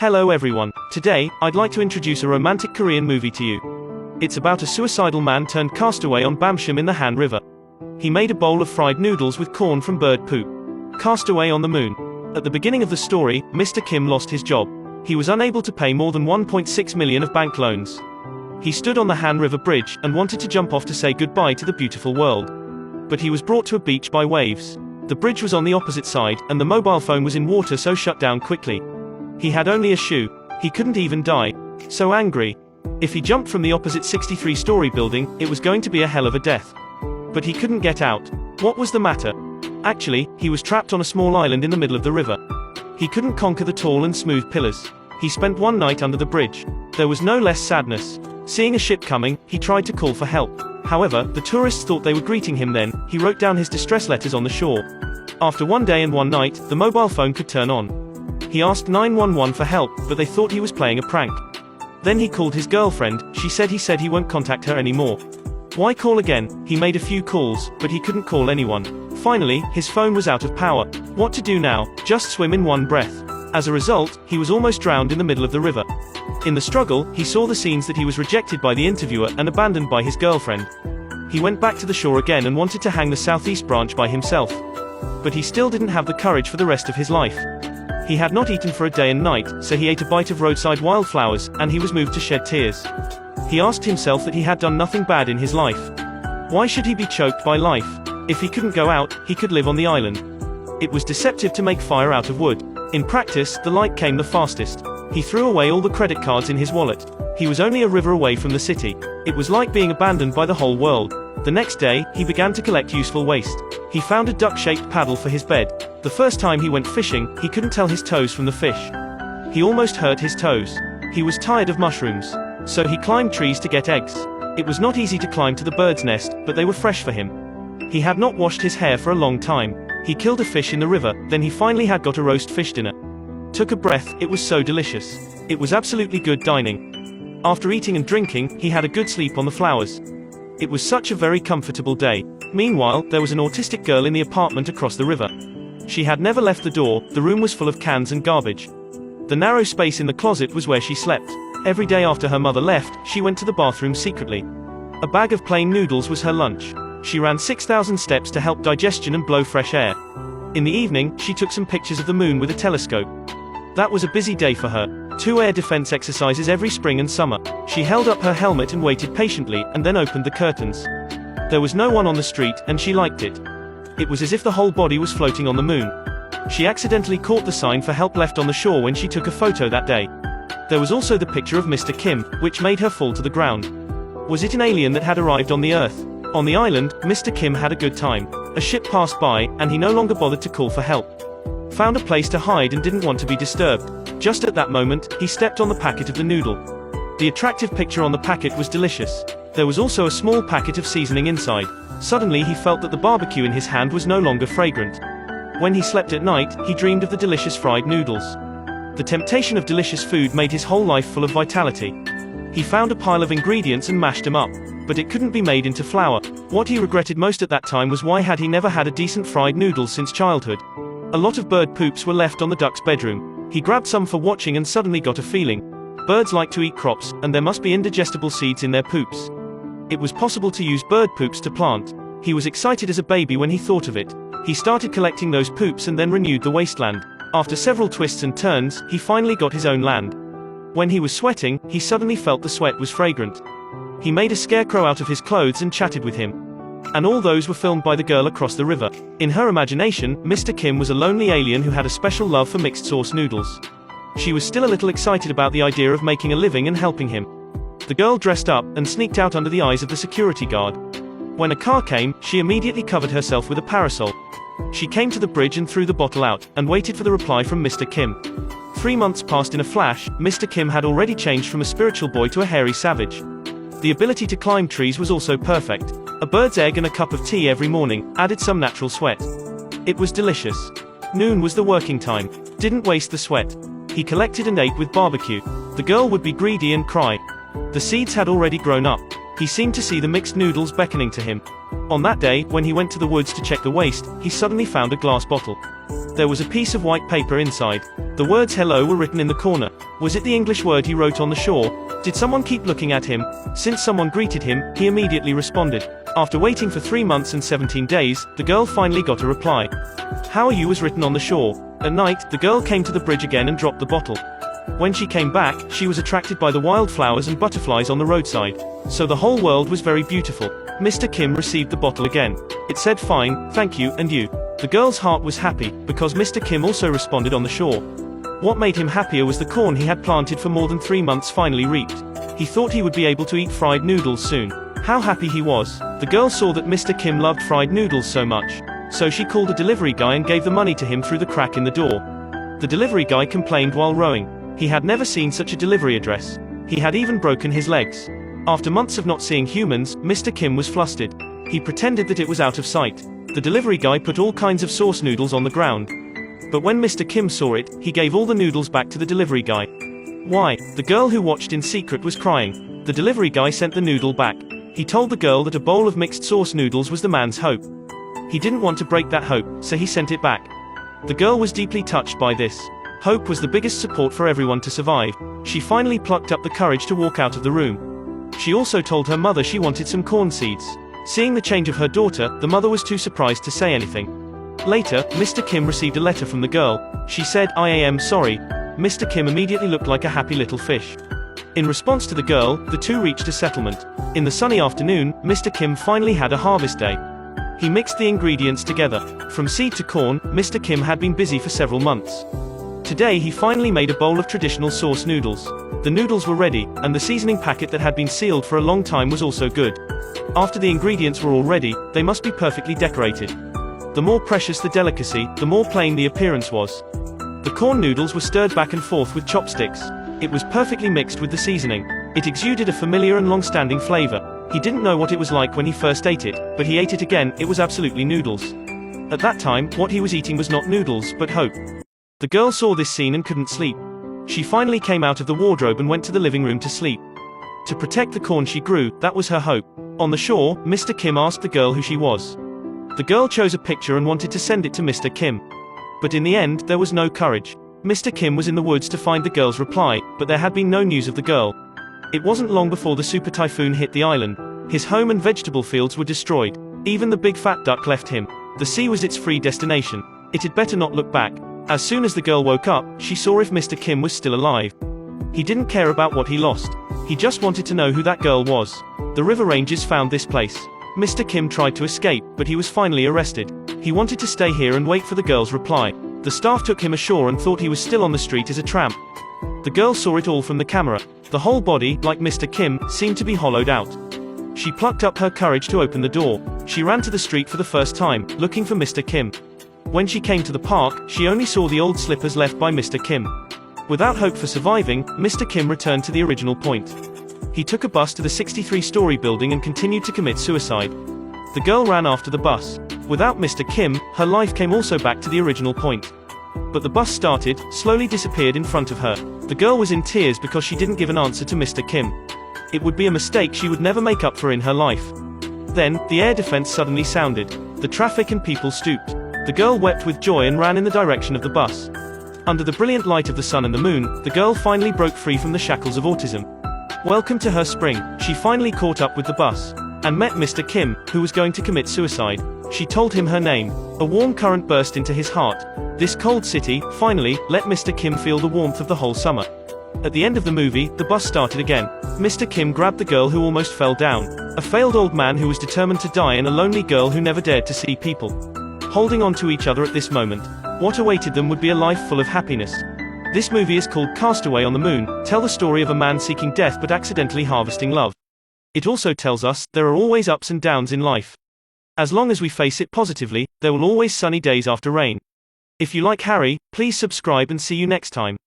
Hello everyone. Today, I'd like to introduce a romantic Korean movie to you. It's about a suicidal man turned castaway on Bamsham in the Han River. He made a bowl of fried noodles with corn from bird poop. Castaway on the moon. At the beginning of the story, Mr. Kim lost his job. He was unable to pay more than 1.6 million of bank loans. He stood on the Han River Bridge and wanted to jump off to say goodbye to the beautiful world. But he was brought to a beach by waves. The bridge was on the opposite side, and the mobile phone was in water, so shut down quickly. He had only a shoe. He couldn't even die. So angry. If he jumped from the opposite 63-story building, it was going to be a hell of a death. But he couldn't get out. What was the matter? Actually, he was trapped on a small island in the middle of the river. He couldn't conquer the tall and smooth pillars. He spent one night under the bridge. There was no less sadness. Seeing a ship coming, he tried to call for help. However, the tourists thought they were greeting him. Then he wrote down his distress letters on the shore. After one day and one night, the mobile phone could turn on. He asked 911 for help, but they thought he was playing a prank. Then he called his girlfriend. He said he won't contact her anymore. Why call again? He made a few calls, but he couldn't call anyone. Finally, his phone was out of power. What to do now? Just swim in one breath. As a result, he was almost drowned in the middle of the river. In the struggle, he saw the scenes that he was rejected by the interviewer and abandoned by his girlfriend. He went back to the shore again and wanted to hang the southeast branch by himself. But he still didn't have the courage for the rest of his life. He had not eaten for a day and night, so he ate a bite of roadside wildflowers, and he was moved to shed tears. He asked himself that he had done nothing bad in his life. Why should he be choked by life? If he couldn't go out, he could live on the island. It was deceptive to make fire out of wood. In practice, the light came the fastest. He threw away all the credit cards in his wallet. He was only a river away from the city. It was like being abandoned by the whole world. The next day, he began to collect useful waste. He found a duck-shaped paddle for his bed. The first time he went fishing, he couldn't tell his toes from the fish. He almost hurt his toes. He was tired of mushrooms. So he climbed trees to get eggs. It was not easy to climb to the bird's nest, but they were fresh for him. He had not washed his hair for a long time. He killed a fish in the river, then he finally had got a roast fish dinner. Took a breath, it was so delicious. It was absolutely good dining. After eating and drinking, he had a good sleep on the flowers. It was such a very comfortable day. Meanwhile, there was an autistic girl in the apartment across the river. She had never left the door. The room was full of cans and garbage. The narrow space in the closet was where she slept. Every day after her mother left, she went to the bathroom secretly. A bag of plain noodles was her lunch. She ran 6,000 steps to help digestion and blow fresh air. In the evening, she took some pictures of the moon with a telescope. That was a busy day for her. 2 air defense exercises every spring and summer. She held up her helmet and waited patiently, and then opened the curtains. There was no one on the street, and she liked it. It was as if the whole body was floating on the moon. She accidentally caught the sign for help left on the shore when she took a photo that day. There was also the picture of Mr. Kim, which made her fall to the ground. Was it an alien that had arrived on the Earth? On the island, Mr. Kim had a good time. A ship passed by, and he no longer bothered to call for help. Found a place to hide and didn't want to be disturbed. Just at that moment, he stepped on the packet of the noodle. The attractive picture on the packet was delicious. There was also a small packet of seasoning inside. Suddenly he felt that the barbecue in his hand was no longer fragrant. When he slept at night, he dreamed of the delicious fried noodles. The temptation of delicious food made his whole life full of vitality. He found a pile of ingredients and mashed them up. But it couldn't be made into flour. What he regretted most at that time was why had he never had a decent fried noodle since childhood. A lot of bird poops were left on the duck's bedroom. He grabbed some for watching and suddenly got a feeling. Birds like to eat crops, and there must be indigestible seeds in their poops. It was possible to use bird poops to plant. He was excited as a baby when he thought of it. He started collecting those poops and then renewed the wasteland. After several twists and turns, he finally got his own land. When he was sweating, he suddenly felt the sweat was fragrant. He made a scarecrow out of his clothes and chatted with him. And all those were filmed by the girl across the river. In her imagination, Mr. Kim was a lonely alien who had a special love for mixed sauce noodles. She was still a little excited about the idea of making a living and helping him. The girl dressed up and sneaked out under the eyes of the security guard. When a car came, she immediately covered herself with a parasol. She came to the bridge and threw the bottle out, and waited for the reply from Mr. Kim. 3 months passed in a flash. Mr. Kim had already changed from a spiritual boy to a hairy savage. The ability to climb trees was also perfect. A bird's egg and a cup of tea every morning added some natural sweat. It was delicious. Noon was the working time. Didn't waste the sweat. He collected and ate with barbecue. The girl would be greedy and cry. The seeds had already grown up. He seemed to see the mixed noodles beckoning to him. On that day, when he went to the woods to check the waste, he suddenly found a glass bottle. There was a piece of white paper inside. The words hello were written in the corner. Was it the English word he wrote on the shore? Did someone keep looking at him? Since someone greeted him, he immediately responded. After waiting for 3 months and 17 days, the girl finally got a reply. How are you was written on the shore. At night, the girl came to the bridge again and dropped the bottle. When she came back, she was attracted by the wildflowers and butterflies on the roadside. So the whole world was very beautiful. Mr. Kim received the bottle again. It said fine, thank you, and you. The girl's heart was happy, because Mr. Kim also responded on the shore. What made him happier was the corn he had planted for more than 3 months finally reaped. He thought he would be able to eat fried noodles soon. How happy he was. The girl saw that Mr. Kim loved fried noodles so much. So she called a delivery guy and gave the money to him through the crack in the door. The delivery guy complained while rowing. He had never seen such a delivery address. He had even broken his legs. After months of not seeing humans, Mr. Kim was flustered. He pretended that it was out of sight. The delivery guy put all kinds of sauce noodles on the ground. But when Mr. Kim saw it, he gave all the noodles back to the delivery guy. Why? The girl who watched in secret was crying. The delivery guy sent the noodle back. He told the girl that a bowl of mixed sauce noodles was the man's hope. He didn't want to break that hope, so he sent it back. The girl was deeply touched by this. Hope was the biggest support for everyone to survive. She finally plucked up the courage to walk out of the room. She also told her mother she wanted some corn seeds. Seeing the change of her daughter, the mother was too surprised to say anything. Later, Mr. Kim received a letter from the girl. She said, I am sorry. Mr. Kim immediately looked like a happy little fish. In response to the girl, the two reached a settlement. In the sunny afternoon, Mr. Kim finally had a harvest day. He mixed the ingredients together. From seed to corn, Mr. Kim had been busy for several months. Today he finally made a bowl of traditional sauce noodles. The noodles were ready, and the seasoning packet that had been sealed for a long time was also good. After the ingredients were all ready, they must be perfectly decorated. The more precious the delicacy, the more plain the appearance was. The corn noodles were stirred back and forth with chopsticks. It was perfectly mixed with the seasoning. It exuded a familiar and long-standing flavor. He didn't know what it was like when he first ate it, but he ate it again. It was absolutely noodles. At that time, what he was eating was not noodles, but hope. The girl saw this scene and couldn't sleep. She finally came out of the wardrobe and went to the living room to sleep. To protect the corn she grew, that was her hope. On the shore, Mr. Kim asked the girl who she was. The girl chose a picture and wanted to send it to Mr. Kim. But in the end, there was no courage. Mr. Kim was in the woods to find the girl's reply, but there had been no news of the girl. It wasn't long before the super typhoon hit the island. His home and vegetable fields were destroyed. Even the big fat duck left him. The sea was its free destination. It had better not look back. As soon as the girl woke up, she saw if Mr. Kim was still alive. He didn't care about what he lost. He just wanted to know who that girl was. The river rangers found this place. Mr. Kim tried to escape, but he was finally arrested. He wanted to stay here and wait for the girl's reply. The staff took him ashore and thought he was still on the street as a tramp. The girl saw it all from the camera. The whole body, like Mr. Kim, seemed to be hollowed out. She plucked up her courage to open the door. She ran to the street for the first time, looking for Mr. Kim. When she came to the park, she only saw the old slippers left by Mr. Kim. Without hope for surviving, Mr. Kim returned to the original point. He took a bus to the 63-story building and continued to commit suicide. The girl ran after the bus. Without Mr. Kim, her life came also back to the original point. But the bus started, slowly disappeared in front of her. The girl was in tears because she didn't give an answer to Mr. Kim. It would be a mistake she would never make up for in her life. Then, the air defense suddenly sounded. The traffic and people stooped. The girl wept with joy and ran in the direction of the bus. Under the brilliant light of the sun and the moon, the girl finally broke free from the shackles of autism. Welcome to her spring. She finally caught up with the bus and met Mr. Kim, who was going to commit suicide. She told him her name. A warm current burst into his heart. This cold city, finally, let Mr. Kim feel the warmth of the whole summer. At the end of the movie, the bus started again. Mr. Kim grabbed the girl who almost fell down. A failed old man who was determined to die and a lonely girl who never dared to see people. Holding on to each other at this moment. What awaited them would be a life full of happiness. This movie is called Castaway on the Moon, tell the story of a man seeking death but accidentally harvesting love. It also tells us, there are always ups and downs in life. As long as we face it positively, there will always sunny days after rain. If you like Harry, please subscribe and see you next time.